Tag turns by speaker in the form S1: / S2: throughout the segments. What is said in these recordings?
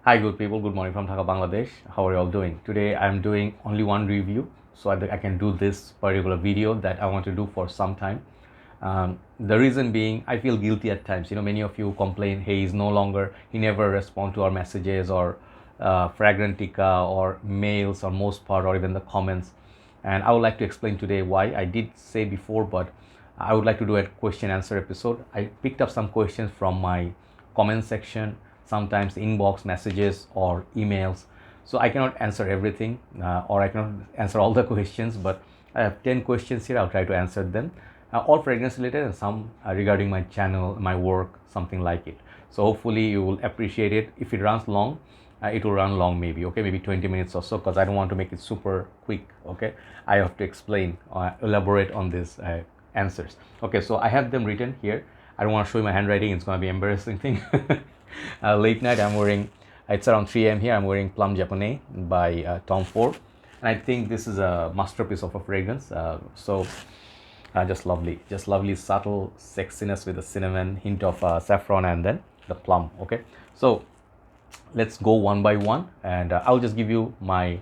S1: Hi, good people. Good morning from Dhaka, Bangladesh. How are you all doing? Today, I'm doing only one review, so I can do this particular video that I want to do for some time. The reason being, I feel guilty at times. Many of you complain, hey, he never respond to our messages or Fragrantica or mails or most part or even the comments. And I would like to explain today why. I did say before, but I would like to do a question answer episode. I picked up some questions from my comment section, sometimes inbox messages or emails. So I cannot answer everything or I cannot answer all the questions, but I have 10 questions here. I'll try to answer them. All fragrance related and some regarding my channel, my work, something like it. So hopefully you will appreciate it. If it runs long, it will run long maybe, okay, maybe 20 minutes or so, because I don't want to make it super quick, okay. I have to explain, elaborate on these answers. Okay, so I have them written here. I don't want to show you my handwriting, it's going to be embarrassing thing. Late night, I'm wearing, it's around 3 a.m. here, I'm wearing Plum Japonais by Tom Ford. And I think this is a masterpiece of a fragrance. Just lovely, subtle sexiness with the cinnamon, hint of saffron, and then the plum. Okay, so let's go one by one, and I'll just give you my,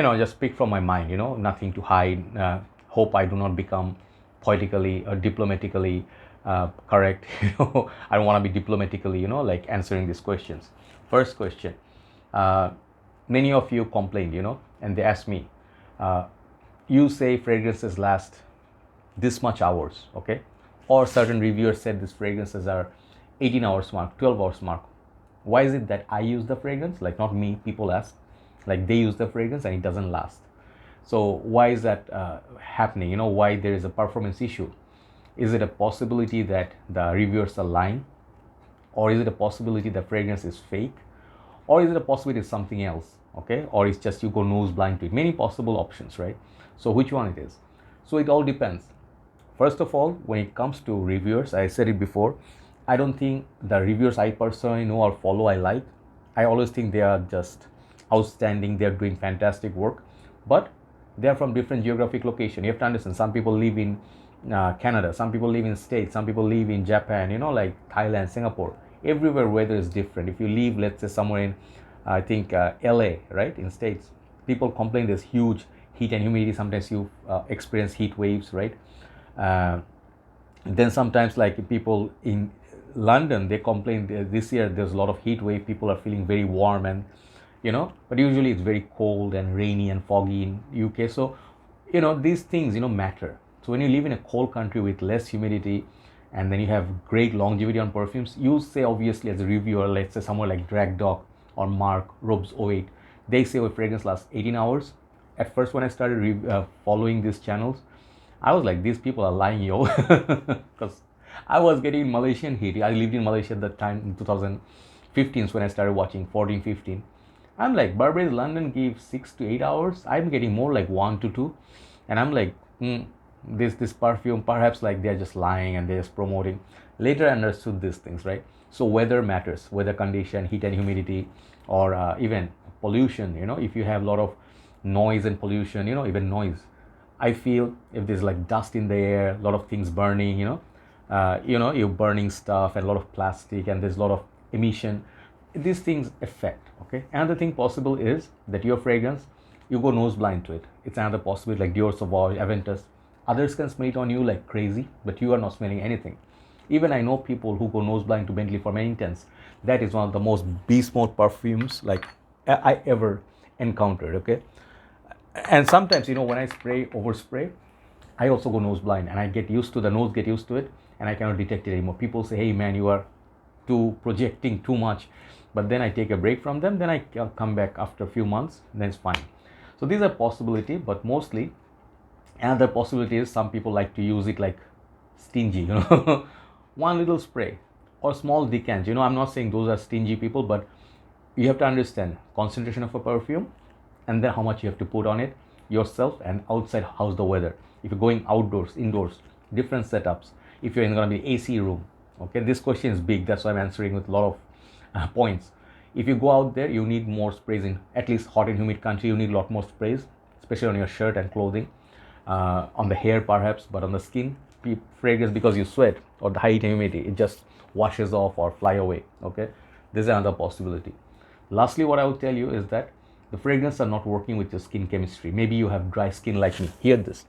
S1: just pick from my mind. Nothing to hide. Hope I do not become politically or diplomatically correct. I don't want to be diplomatically, like answering these questions. First question. Many of you complained, and they asked me, you say fragrances last this much hours, okay? Or certain reviewers said these fragrances are 18 hours mark, 12 hours mark. Why is it that I use the fragrance, like not me, people ask, like they use the fragrance and it doesn't last? So why is that happening? Why there is a performance issue? Is it a possibility that the reviewers are lying? Or is it a possibility the fragrance is fake? Or is it a possibility it's something else, okay? Or it's just you go nose blind to it. Many possible options, right? So which one it is? So it all depends. First of all, when it comes to reviewers, I said it before, I don't think the reviewers I personally know or follow I like. I always think they are just outstanding, they're doing fantastic work, but they're from different geographic location. You have to understand, some people live in Canada, some people live in States, some people live in Japan, like Thailand, Singapore. Everywhere weather is different. If you live, let's say, somewhere in, I think, LA, right, in States, people complain there's huge heat and humidity. Sometimes you experience heat waves, right? Then sometimes, like people in London, they complain this year there's a lot of heat wave. People are feeling very warm, and but usually it's very cold and rainy and foggy in UK. So these things matter. So when you live in a cold country with less humidity, and then you have great longevity on perfumes, you say, obviously, as a reviewer, let's say somewhere like Drag Dog or Mark Robes 08, they say a fragrance lasts 18 hours. At first, when I started following these channels, I was like, these people are lying, yo. Because I was getting Malaysian heat. I lived in Malaysia at that time in 2015 when I started watching 14, 15. I'm like, Burberry London gives 6 to 8 hours. I'm getting more like 1 to 2. And I'm like, this perfume, perhaps like they're just lying and they're just promoting. Later I understood these things, right? So weather matters, weather condition, heat and humidity, or even pollution. If you have a lot of noise and pollution, even noise. I feel if there's like dust in the air, a lot of things burning, you're burning stuff and a lot of plastic, and there's a lot of emission. These things affect, okay? Another thing possible is that your fragrance, you go nose blind to it. It's another possibility, like Dior Sauvage, Aventus. Others can smell it on you like crazy, but you are not smelling anything. Even I know people who go nose blind to Bentley for many intense. That is one of the most beast mode perfumes like I ever encountered, okay? And sometimes, when I overspray, I also go nose blind, and I get used to the nose, get used to it, and I cannot detect it anymore. People say, hey man, you are too projecting too much. But then I take a break from them, then I come back after a few months, then it's fine. So these are possibility, but mostly another possibility is some people like to use it like stingy, one little spray or small decant. I'm not saying those are stingy people, but you have to understand concentration of a perfume, and then how much you have to put on it yourself, and outside, how's the weather. If you're going outdoors, indoors, different setups. If you're in going to be AC room, okay, this question is big, that's why I'm answering with a lot of points. If you go out there, you need more sprays. In at least hot and humid country, you need a lot more sprays, especially on your shirt and clothing, on the hair perhaps, but on the skin, fragrance, because you sweat or the high heat and humidity, it just washes off or fly away, okay? There's another possibility. Lastly, what I will tell you is that the fragrances are not working with your skin chemistry. Maybe you have dry skin like me. Hear this.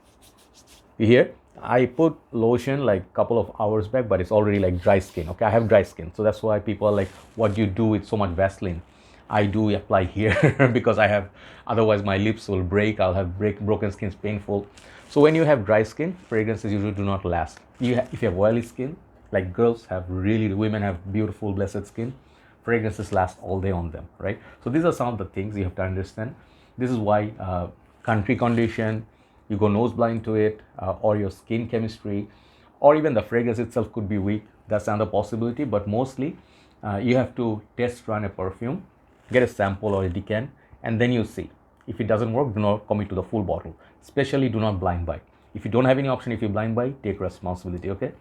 S1: You hear? I put lotion like a couple of hours back, but it's already like dry skin. Okay, I have dry skin. So that's why people are like, what do you do with so much Vaseline? I do apply here because I have, otherwise my lips will break. I'll have broken skin, it's painful. So when you have dry skin, fragrances usually do not last. If you have oily skin, like girls have really, women have beautiful, blessed skin, fragrances last all day on them, right? So these are some of the things you have to understand. This is why country condition, you go nose blind to it, or your skin chemistry, or even the fragrance itself could be weak. That's another possibility, but mostly you have to test run a perfume, get a sample or a decant, and then you see. If it doesn't work, do not commit to the full bottle. Especially do not blind buy. If you don't have any option, if you blind buy, take responsibility, okay?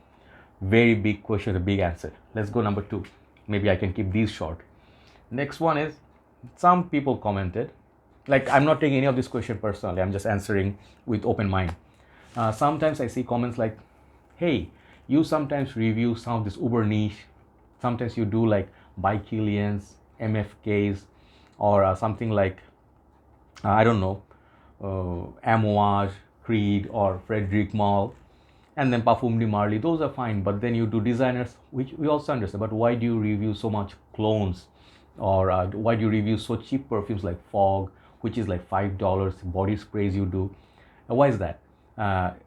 S1: Very big question, a big answer. Let's go number 2. Maybe I can keep these short. Next one is, some people commented, like I'm not taking any of this question personally, I'm just answering with open mind. Sometimes I see comments like, hey, you sometimes review some of this uber niche, sometimes you do like by Killian's, MFK's, or something like, I don't know, Amouage, Creed, or Frederic Malle, and then Parfum de Marly. Those are fine, but then you do designers, which we also understand. But why do you review so much clones, or why do you review so cheap perfumes like Fog, which is like $5, body sprays you do? Why is that?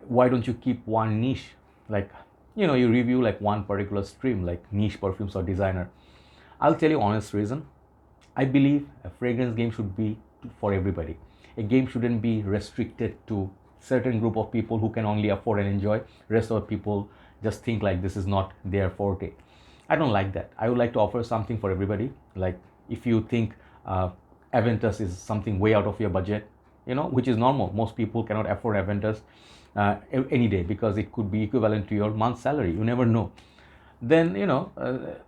S1: Why don't you keep one niche? Like, you review like one particular stream, like niche perfumes or designer. I'll tell you honest reason. I believe a fragrance game should be for everybody. A game shouldn't be restricted to certain group of people who can only afford and enjoy. Rest of the people just think like this is not their forte. I don't like that. I would like to offer something for everybody. Like if you think Aventus is something way out of your budget, which is normal. Most people cannot afford Aventus any day because it could be equivalent to your month's salary. You never know. Then,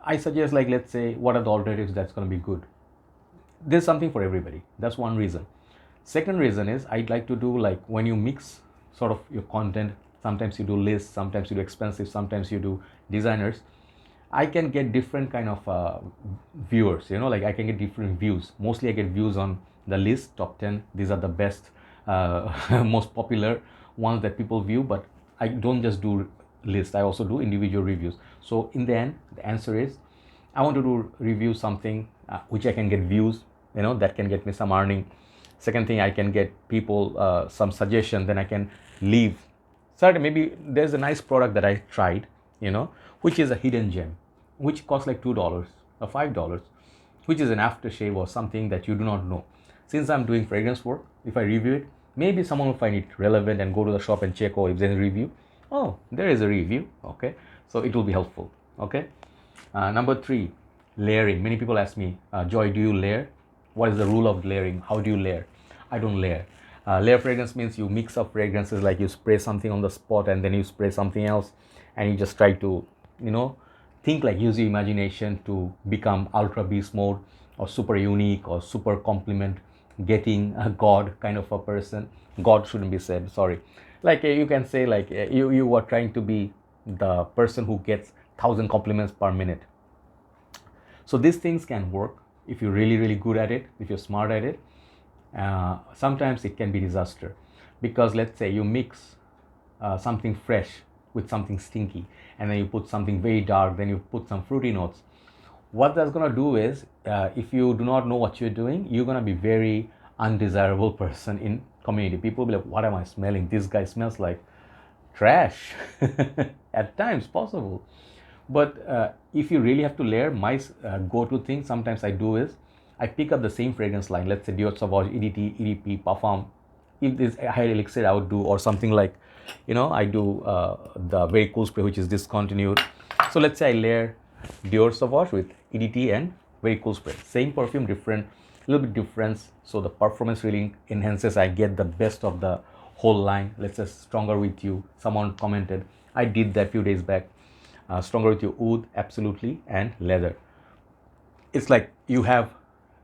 S1: I suggest, like, let's say, what are the alternatives that's going to be good? There's something for everybody. That's one reason. Second reason is I'd like to do like when you mix sort of your content, sometimes you do lists, sometimes you do expensive, sometimes you do designers. I can get different kind of viewers, like I can get different views. Mostly I get views on the list, top 10. These are the best, most popular ones that people view, but I don't just do list. I also do individual reviews. So in the end, the answer is I want to do review something which I can get views, that can get me some earning. Second thing, I can get people some suggestion, then I can leave. Third, maybe there's a nice product that I tried, which is a hidden gem, which costs like $2 or $5, which is an aftershave or something that you do not know. Since I'm doing fragrance work, if I review it, maybe someone will find it relevant and go to the shop and check, if there's a review. Oh, there is a review, okay? So it will be helpful, okay? Number 3, layering. Many people ask me, Joy, do you layer? What is the rule of layering? How do you layer? I don't layer. Layer fragrance means you mix up fragrances, like you spray something on the spot and then you spray something else, and you just try to, think, like use your imagination to become ultra beast mode or super unique or super compliment getting a god kind of a person. God shouldn't be said, sorry. Like you can say like you are trying to be the person who gets 1,000 compliments per minute. So these things can work if you're really, really good at it, if you're smart at it. Sometimes it can be disaster because let's say you mix something fresh with something stinky, and then you put something very dark, then you put some fruity notes. What that's going to do is if you do not know what you're doing, you're going to be very undesirable person in community. People will be like, what am I smelling? This guy smells like trash. At times possible. But if you really have to layer, my go-to thing sometimes I do is I pick up the same fragrance line. Let's say Dior Sauvage, EDT, EDP, Parfum. If this high elixir I would do, or something like, I do the very cool spray which is discontinued. So let's say I layer Dior Sauvage with EDT and very cool spray. Same perfume, different, little bit difference. So the performance really enhances. I get the best of the whole line. Let's say Stronger With You. Someone commented. I did that few days back. Stronger With You Oud, absolutely, and leather. It's like you have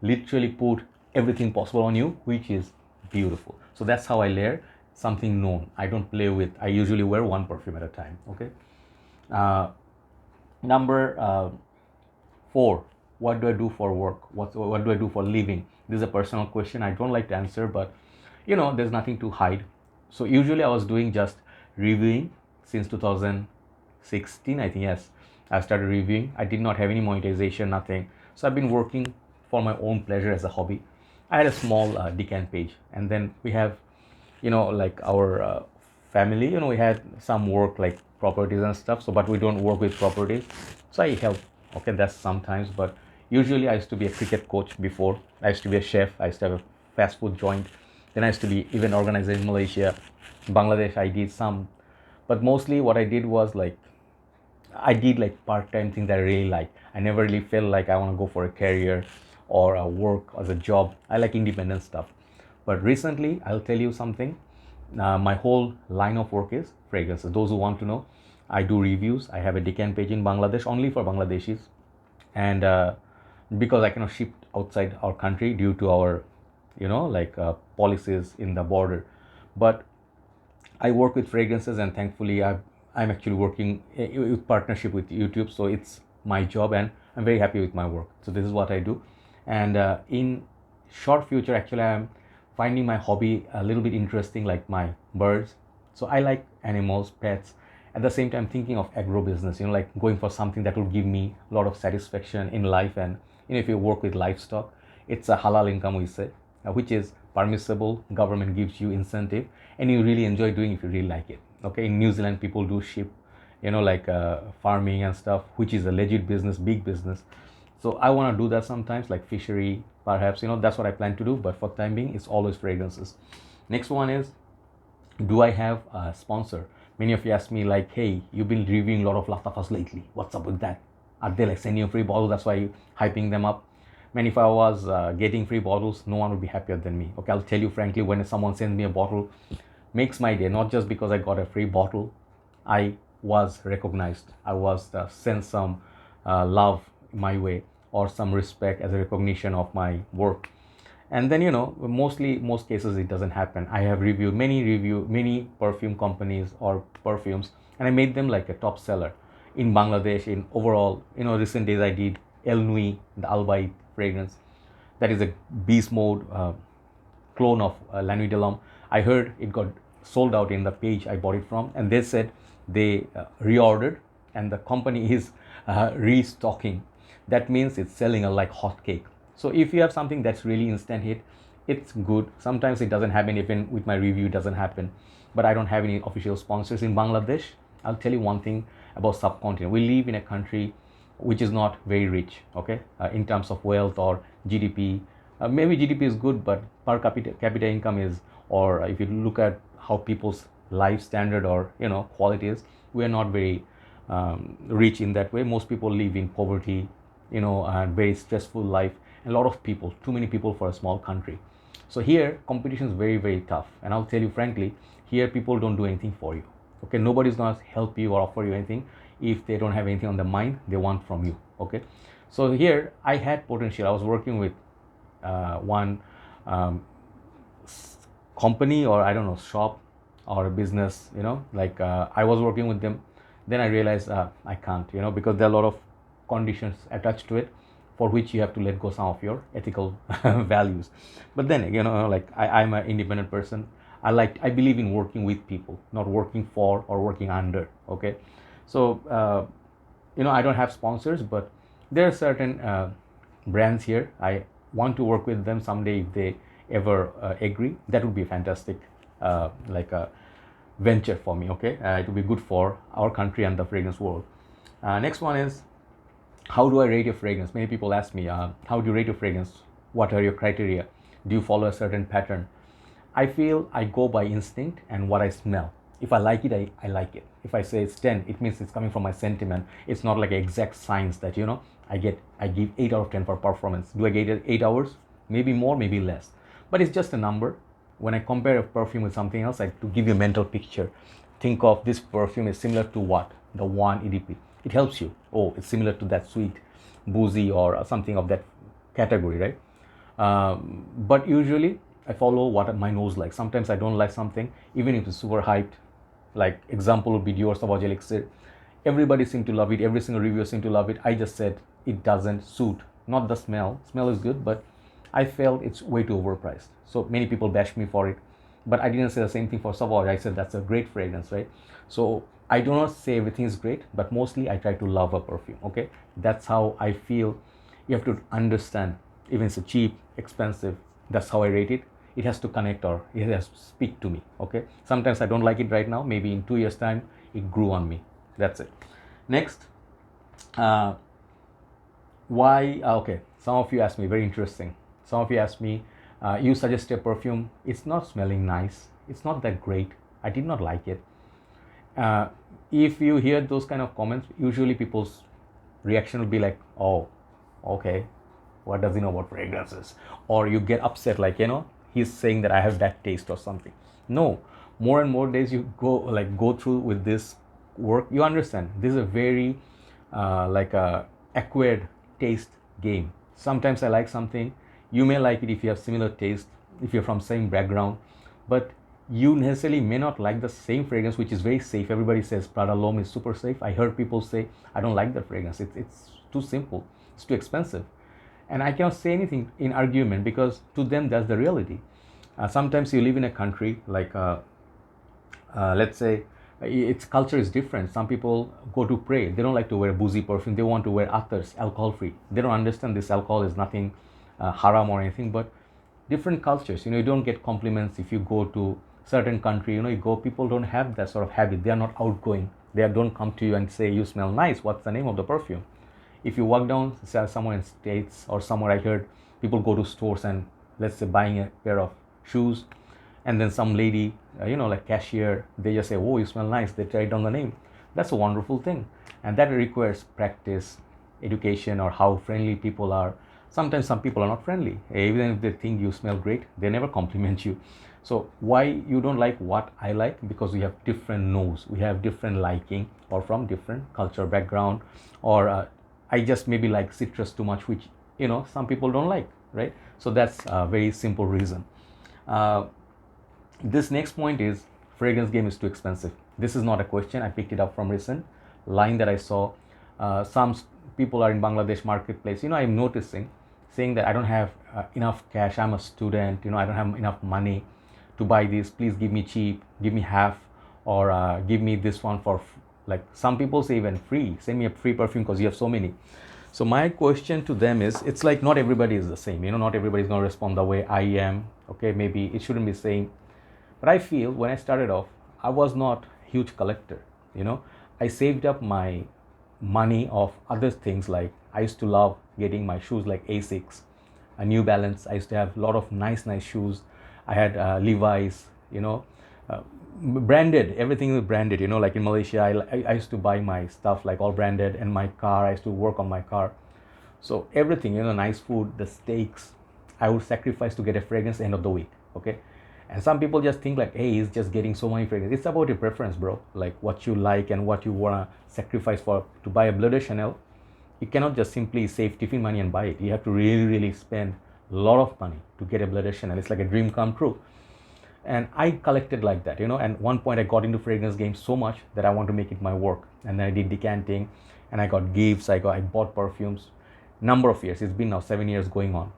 S1: literally put everything possible on you, which is beautiful. So that's how I layer something known. I don't play with, I usually wear one perfume at a time, okay? Number 4, what do I do for work? What do I do for living? This is a personal question. I don't like to answer, but there's nothing to hide. So usually I was doing just reviewing since 2016, I think. Yes, I started reviewing. I did not have any monetization, nothing. So I've been working for my own pleasure as a hobby. I had a small Decant page, and then we have, like our family, we had some work like properties and stuff. So, but we don't work with properties. So I help. Okay, that's sometimes, but usually I used to be a cricket coach before. I used to be a chef. I used to have a fast food joint. Then I used to be event organizer in Malaysia. Bangladesh, I did some, but mostly what I did was like I did like part-time things that I really like. I never really felt like I want to go for a career or a work as a job. I like independent stuff. But recently, I'll tell you something. My whole line of work is fragrances. Those who want to know, I do reviews. I have a Decant page in Bangladesh only for Bangladeshis, and because I cannot ship outside our country due to our, like policies in the border. But I work with fragrances, and thankfully, I'm actually working with partnership with YouTube. So it's my job, and I'm very happy with my work. So this is what I do, and in short future, actually, I'm finding my hobby a little bit interesting, like my birds. So I like animals, pets. At the same time, thinking of agro business, like going for something that will give me a lot of satisfaction in life. And if you work with livestock, it's a halal income, we say, which is permissible. Government gives you incentive, and you really enjoy doing if you really like it. Okay, in New Zealand, people do sheep, like farming and stuff, which is a legit business, big business. So I want to do that sometimes, like fishery, perhaps. That's what I plan to do. But for time being, it's always fragrances. Next one is, do I have a sponsor? Many of you ask me like, hey, you've been reviewing a lot of Latafas lately. What's up with that? Are they like sending you free bottles? That's why you hyping them up. Man, if I was getting free bottles, no one would be happier than me. Okay, I'll tell you frankly, when someone sends me a bottle, makes my day. Not just because I got a free bottle, I was recognized. I was sent some love my way, or some respect as a recognition of my work. And then most cases it doesn't happen. I have reviewed many perfume companies or perfumes, and I made them like a top seller in Bangladesh. In overall, recent days I did El Nui, the Albaid fragrance. That is a beast mode clone of La Nuit de l'Homme. I heard it got sold out in the page I bought it from, and they said they reordered, and the company is restocking. That means it's selling like hotcake. So if you have something that's really instant hit, it's good. Sometimes it doesn't happen. Even with my review, it doesn't happen. But I don't have any official sponsors in Bangladesh. I'll tell you one thing about subcontinent. We live in a country which is not very rich, okay, in terms of wealth or GDP. Maybe GDP is good, but per capita income is, or if you look at how people's life standard or quality is, we are not very rich in that way. Most people live in poverty, and very stressful life. A lot of people, too many people for a small country. So here competition is very, very tough, and I'll tell you frankly, here people don't do anything for you. Okay, nobody's gonna help you or offer you anything if they don't have anything on the mind they want from you. Okay, so here I had potential. I was working with one company, or I don't know, shop or a business, like I was working with them. Then I realized I can't, because there are a lot of conditions attached to it, for which you have to let go some of your ethical values. But then like I'm an independent person. I believe in working with people, not working for or working under. Okay, so I don't have sponsors, but there are certain brands here. I want to work with them someday if they ever agree. That would be a fantastic like a venture for me. Okay, it would be good for our country and the fragrance world. Next one is, how do I rate your fragrance? Many people ask me, how do you rate your fragrance? What are your criteria? Do you follow a certain pattern? I feel I go by instinct and what I smell. If I like it, I like it. If I say it's 10, it means it's coming from my sentiment. It's not like an exact science that, I give 8 out of 10 for performance. Do I get it 8 hours? Maybe more, maybe less. But it's just a number. When I compare a perfume with something else, to give you a mental picture, think of this perfume is similar to what? The one EDP. It helps you. Oh, it's similar to that sweet, boozy, or something of that category, right? But usually I follow what my nose likes. Sometimes I don't like something, even if it's super hyped. Like example would be Dior Sauvage Elixir. Everybody seemed to love it. Every single reviewer seemed to love it. I just said it doesn't suit not the smell is good, but I felt it's way too overpriced. So many people bashed me for it, but I didn't say the same thing for Sauvage. I said that's a great fragrance, right? So I do not say everything is great, but mostly I try to love a perfume. Okay, that's how I feel. You have to understand, even if it's cheap, expensive, that's how I rate it. It has to connect, or it has to speak to me. Okay, sometimes I don't like it right now, maybe in 2 years time it grew on me. That's it. Next, uh, why okay, some of you asked me, very interesting, some of you asked me, you suggested a perfume, it's not smelling nice, it's not that great, I did not like it. uh, if you hear those kind of comments, usually people's reaction will be like, oh, okay, what does he know about fragrances? Or you get upset, like, he's saying that I have bad taste or something. No, more and more days you go through with this work, you understand this is a very like a acquired taste game. Sometimes I like something, you may like it if you have similar taste, if you're from same background, but you necessarily may not like the same fragrance, which is very safe. Everybody says Prada L'Homme is super safe. I heard people say, I don't like that fragrance, it's too simple, it's too expensive. And I cannot say anything in argument, because to them that's the reality. Sometimes you live in a country like let's say its culture is different. Some people go to pray, they don't like to wear boozy perfume, they want to wear others, alcohol free. They don't understand this alcohol is nothing haram or anything, but different cultures, you don't get compliments if you go to certain country. You go, people don't have that sort of habit, they are not outgoing, they don't come to you and say you smell nice, what's the name of the perfume. If you walk down somewhere in States or somewhere, I heard people go to stores and, let's say, buying a pair of shoes, and then some lady, like cashier, they just say, oh, you smell nice, they write down the name. That's a wonderful thing, and that requires practice, education, or how friendly people are. Sometimes some people are not friendly, even if they think you smell great, they never compliment you. So why you don't like what I like? Because we have different nose, we have different liking, or from different culture background, or I just maybe like citrus too much, which some people don't like, right? So that's a very simple reason. uh, this next point is, fragrance game is too expensive. This is not a question, I picked it up from recent line that I saw. Some people are in Bangladesh marketplace, I'm noticing, saying that I don't have enough cash, I'm a student, I don't have enough money to buy this, please give me cheap, give me half, or give me this one for like some people say even free, send me a free perfume because you have so many. So my question to them is, it's like not everybody is the same, not everybody is going to respond the way I am. Okay, maybe it shouldn't be same, but I feel when I started off, I was not huge collector. I saved up my money of other things, like I used to love getting my shoes like Asics, a New Balance. I used to have a lot of nice shoes. I had Levi's, uh, branded, everything was branded, like in Malaysia, I used to buy my stuff like all branded, and my car, I used to work on my car. So everything, nice food, the steaks, I would sacrifice to get a fragrance end of the week. Okay, and some people just think like, hey, he's just getting so many fragrances. It's about your preference, bro, like what you like and what you want to sacrifice for. To buy a Bleu de Chanel, you cannot just simply save tiffin money and buy it. You have to really spend a lot of money to get a Bleu de Chanel. It's like a dream come true. And I collected like that, and one point I got into fragrance game so much that I want to make it my work. And then I did decanting, and I got gifts, I bought perfumes. Number of years, it's been now 7 years going on.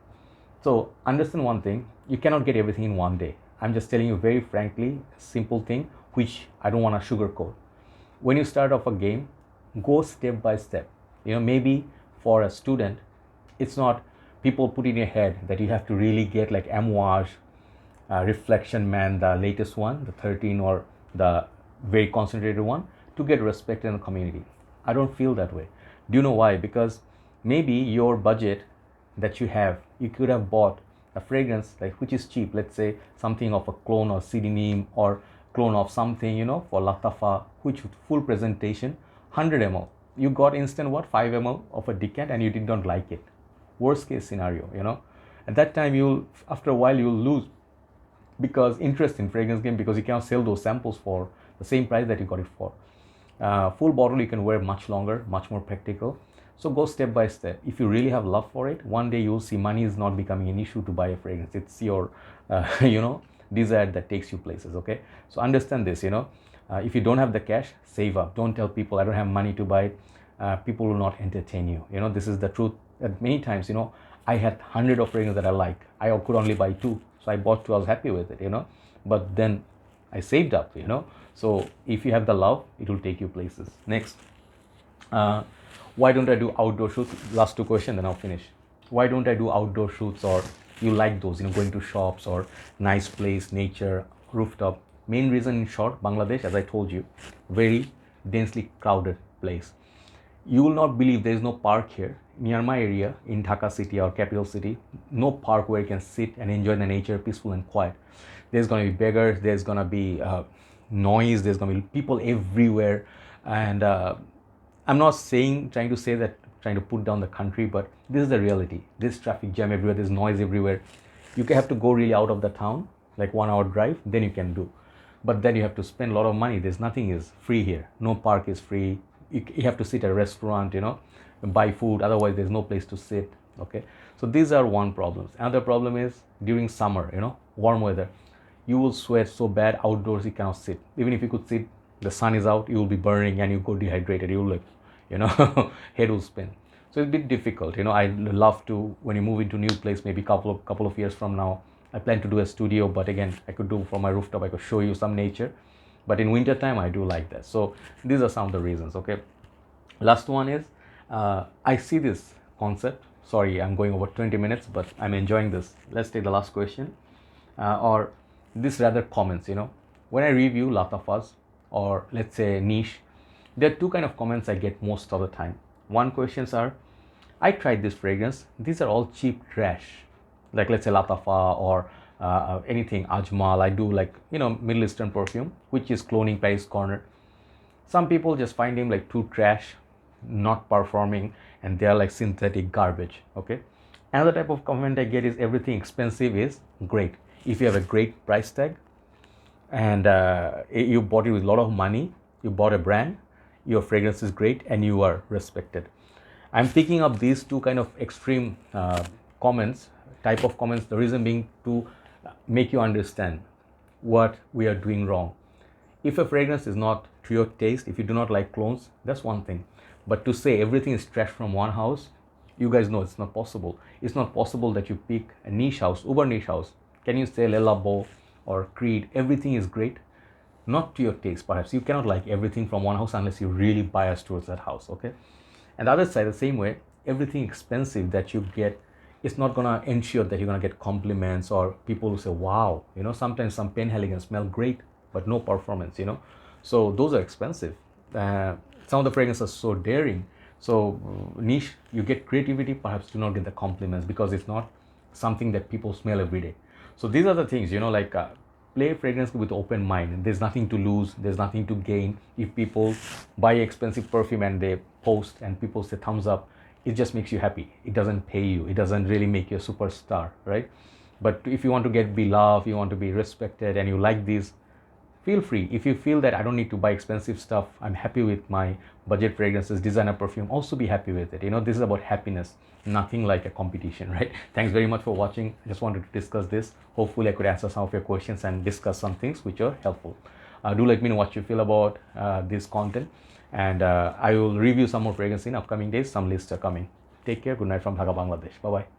S1: So understand one thing, you cannot get everything in one day. I'm just telling you very frankly, simple thing, which I don't want to sugarcoat. When you start off a game, go step by step. Maybe for a student, it's not, people put in your head that you have to really get like Amouage, Reflection Man, the latest one, the 13, or the very concentrated one, to get respect in the community. I don't feel that way. Do you know why? Because maybe your budget that you have, you could have bought a fragrance like which is cheap, let's say something of a clone or Sidinim, or clone of something, for Latafa, which full presentation, 100 ml. You got instant what, 5 ml of a Decant, and you did not like it. Worst case scenario, at that time after a while you'll lose because interest in fragrance game, because you cannot sell those samples for the same price that you got it for. Full bottle you can wear much longer, much more practical. So go step by step. If you really have love for it, one day you'll see money is not becoming an issue to buy a fragrance. It's your desire that takes you places. Okay, so understand this. If you don't have the cash, save up. Don't tell people I don't have money to buy it. People will not entertain you. This is the truth That many times, I had hundred of fragrances that I like. I could only buy two, so I bought two. I was happy with it, But then I saved up, So if you have the love, it will take you places. Next, uh, why don't I do outdoor shoots? Last two questions, then I'll finish. Why don't I do outdoor shoots? Or you like those, going to shops or nice place, nature, rooftop. Main reason, in short, Bangladesh, as I told you, very densely crowded place. You will not believe there is no park here near my area in Dhaka city or capital city. No park where you can sit and enjoy the nature, peaceful and quiet. There's going to be beggars, there's going to be noise, there's going to be people everywhere. And I'm not trying to say that, trying to put down the country, but this is the reality. There's traffic jam everywhere, there's noise everywhere. You have to go really out of the town, like 1 hour drive, then you can do. But then you have to spend a lot of money. There's nothing is free here. No park is free. You have to sit at a restaurant, buy food. Otherwise, there's no place to sit. Okay. So these are one problems. Another problem is during summer, warm weather, you will sweat so bad outdoors you cannot sit. Even if you could sit, the sun is out, you will be burning and you go dehydrated. You will, head will spin. So it's a bit difficult. I love to, when you move into new place, maybe couple of years from now, I plan to do a studio, but again, I could do from my rooftop, I could show you some nature. But in winter time, I do like that. So these are some of the reasons, okay? Last one is, I see this concept. Sorry, I'm going over 20 minutes, but I'm enjoying this. Let's take the last question. Or this rather comments, When I review Latafas or let's say niche, there are two kind of comments I get most of the time. One questions are, I tried this fragrance. These are all cheap trash. Like let's say Latafa or anything Ajmal. I do like Middle Eastern perfume, which is cloning Paris Corner. Some people just find him like too trash, not performing, and they are like synthetic garbage. Okay. Another type of comment I get is everything expensive is great. If you have a great price tag and you bought it with a lot of money, you bought a brand, your fragrance is great and you are respected. I'm picking up these two kind of extreme type of comments, the reason being to make you understand what we are doing wrong. If a fragrance is not to your taste, if you do not like clones, that's one thing. But to say everything is trash from one house, you guys know it's not possible. It's not possible that you pick a niche house, uber niche house. Can you say Le Labo or Creed, everything is great? Not to your taste, perhaps. You cannot like everything from one house unless you really bias towards that house, okay? And the other side, the same way, everything expensive that you get, it's not gonna ensure that you're gonna get compliments or people who say, wow, sometimes some Penhaligon smell great, but no performance, So those are expensive. Some of the fragrances are so daring. So niche, you get creativity, perhaps do not get the compliments because it's not something that people smell every day. So these are the things, play fragrance with open mind. There's nothing to lose, there's nothing to gain. If people buy expensive perfume and they post and people say thumbs up, it just makes you happy. It doesn't pay you. It doesn't really make you a superstar, right? But if you want to be loved, you want to be respected, and you like these, feel free. If you feel that I don't need to buy expensive stuff, I'm happy with my budget fragrances, designer perfume, also be happy with it. This is about happiness, nothing like a competition, right? Thanks very much for watching. I just wanted to discuss this. Hopefully I could answer some of your questions and discuss some things which are helpful. Do let me know what you feel about this content. And I will review some more fragrances in upcoming days. Some lists are coming. Take care. Good night from Dhaka, Bangladesh. Bye-bye.